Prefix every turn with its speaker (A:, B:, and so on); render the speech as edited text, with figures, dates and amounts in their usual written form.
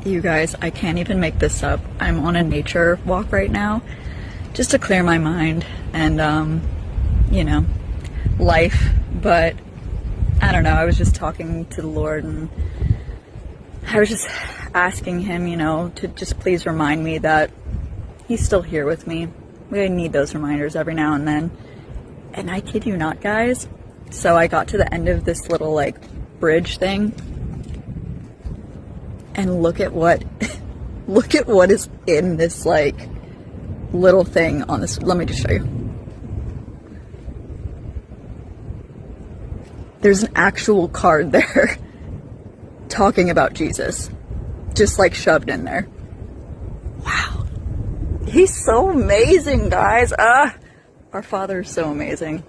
A: You guys, I can't even make this up. I'm on a nature walk right now just to clear my mind and, you know, life. But I don't know, I was just talking to the Lord and I was just asking him, you know, to just please remind me that he's still here with me. We need those reminders every now and then. And I kid you not, guys. So I got to the end of this little like bridge thing. And look at what is in this like little thing on this. Let me just show you. There's an actual card there talking about Jesus, just like shoved in there. Wow. He's so amazing, guys. Our Father is so amazing.